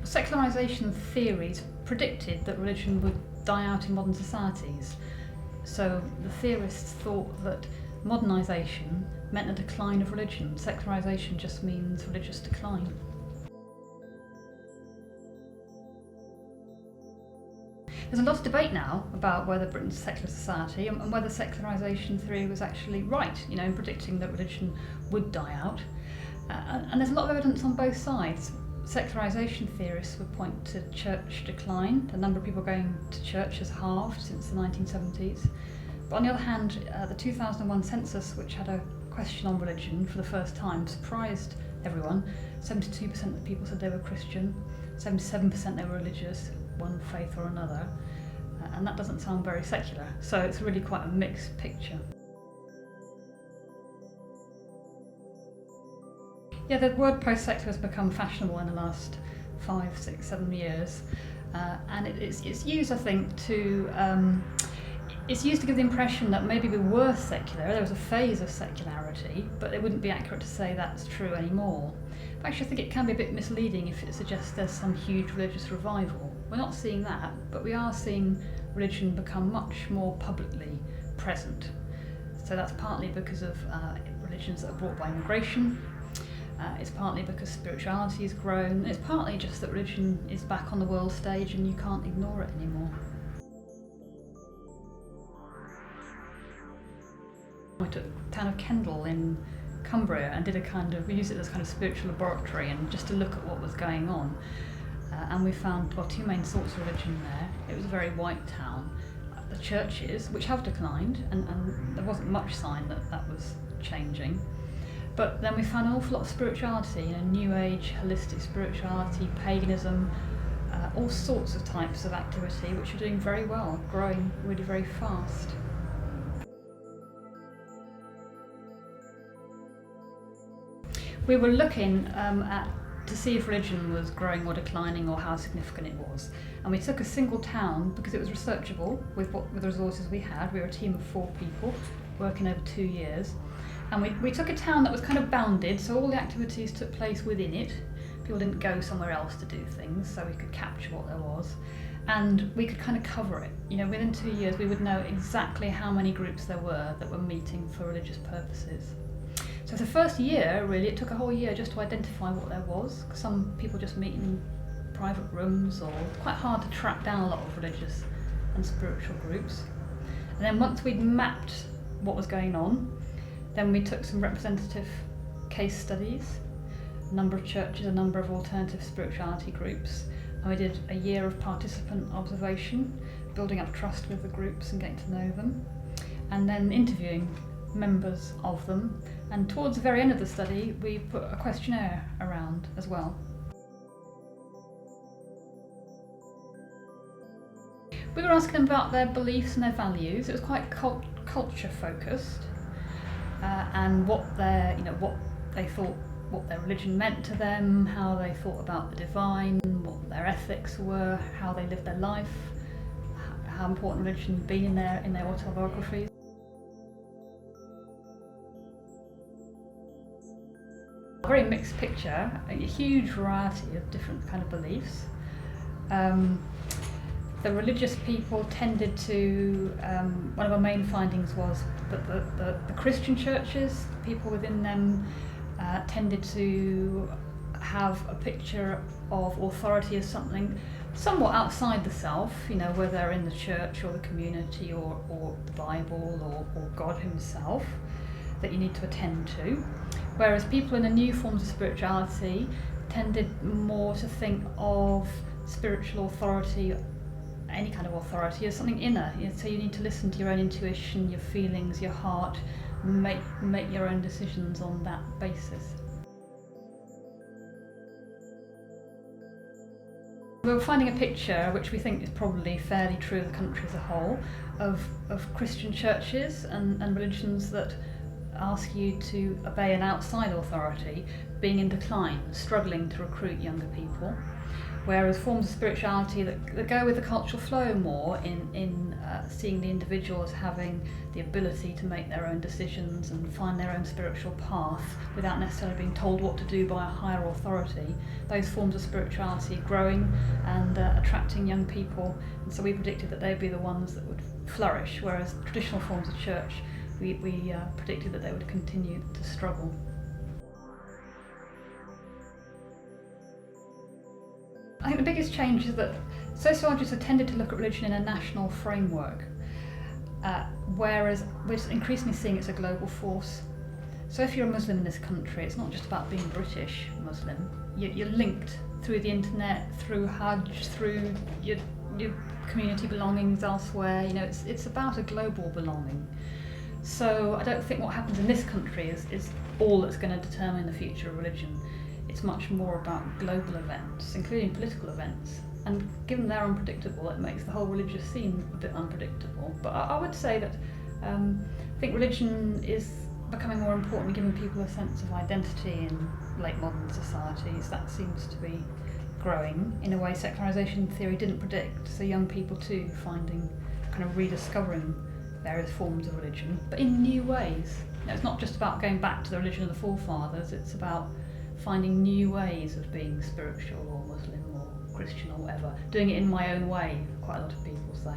Secularization theories predicted that religion would die out in modern societies. So the theorists thought that modernisation meant a decline of religion. Secularization just means religious decline. There's a lot of debate now about whether Britain's a secular society and whether secularization theory was actually right, in predicting that religion would die out. And there's a lot of evidence on both sides. Secularization theorists would point to church decline. The number of people going to church has halved since the 1970s. But on the other hand, the 2001 census, which had a question on religion for the first time, surprised everyone. 72% of the people said they were Christian, 77% they were religious, one faith or another, and that doesn't sound very secular. So it's really quite a mixed picture. Yeah, the word post-secular has become fashionable in the last 5, 6, 7 years, and it's used, I think, it's used to give the impression that maybe we were secular, there was a phase of secularity, but it wouldn't be accurate to say that's true anymore. But actually I think it can be a bit misleading if it suggests there's some huge religious revival. We're not seeing that, but we are seeing religion become much more publicly present. So that's partly because of religions that are brought by immigration. It's partly because spirituality has grown. It's partly just that religion is back on the world stage and you can't ignore it anymore. We took the town of Kendal in Cumbria and we used it as kind of spiritual laboratory and just to look at what was going on. And we found, two main sorts of religion there. It was a very white town. The churches, which have declined, and there wasn't much sign that that was changing. But then we found an awful lot of spirituality, New Age, holistic spirituality, paganism, all sorts of types of activity which are doing very well, growing really very fast. We were looking to see if religion was growing or declining or how significant it was. And we took a single town because it was researchable with the resources we had. We were a team of 4 people working over 2 years. And we took a town that was kind of bounded, so all the activities took place within it. People didn't go somewhere else to do things, so we could capture what there was. And we could kind of cover it. Within 2 years we would know exactly how many groups there were that were meeting for religious purposes. So the first year, really, it took a whole year just to identify what there was. Some people just meet in private rooms, or it's quite hard to track down a lot of religious and spiritual groups. And then once we'd mapped what was going on, then we took some representative case studies, a number of churches, a number of alternative spirituality groups, and we did a year of participant observation, building up trust with the groups and getting to know them, and then interviewing members of them. And towards the very end of the study, we put a questionnaire around as well. We were asking them about their beliefs and their values. It was quite culture focused, and what they thought, what their religion meant to them, how they thought about the divine, what their ethics were, how they lived their life, how important religion had been in their autobiographies. A very mixed picture, a huge variety of different kind of beliefs. The religious people tended to, one of our main findings was that the Christian churches, people within them, tended to have a picture of authority as something somewhat outside the self, whether they're in the church or the community or the Bible or God himself, that you need to attend to. Whereas people in the new forms of spirituality tended more to think of spiritual authority, any kind of authority, as something inner. So you need to listen to your own intuition, your feelings, your heart, make your own decisions on that basis. We're finding a picture, which we think is probably fairly true of the country as a whole, of Christian churches and religions that ask you to obey an outside authority being in decline, struggling to recruit younger people. Whereas forms of spirituality that go with the cultural flow more in seeing the individual as having the ability to make their own decisions and find their own spiritual path without necessarily being told what to do by a higher authority, those forms of spirituality growing and attracting young people. And so we predicted that they'd be the ones that would flourish, whereas traditional forms of church, we predicted that they would continue to struggle. I think the biggest change is that sociologists have tended to look at religion in a national framework, whereas we're increasingly seeing it's a global force. So if you're a Muslim in this country, it's not just about being British Muslim. You're linked through the internet, through Hajj, through your community belongings elsewhere. It's about a global belonging. So I don't think what happens in this country is all that's going to determine the future of religion. It's much more about global events, including political events. And given they're unpredictable, it makes the whole religious scene a bit unpredictable. But I would say that I think religion is becoming more important, giving people a sense of identity in late modern societies. That seems to be growing in a way secularization theory didn't predict. So young people too finding, kind of rediscovering various forms of religion, but in new ways. It's not just about going back to the religion of the forefathers, it's about finding new ways of being spiritual or Muslim or Christian or whatever, doing it in my own way, quite a lot of people say.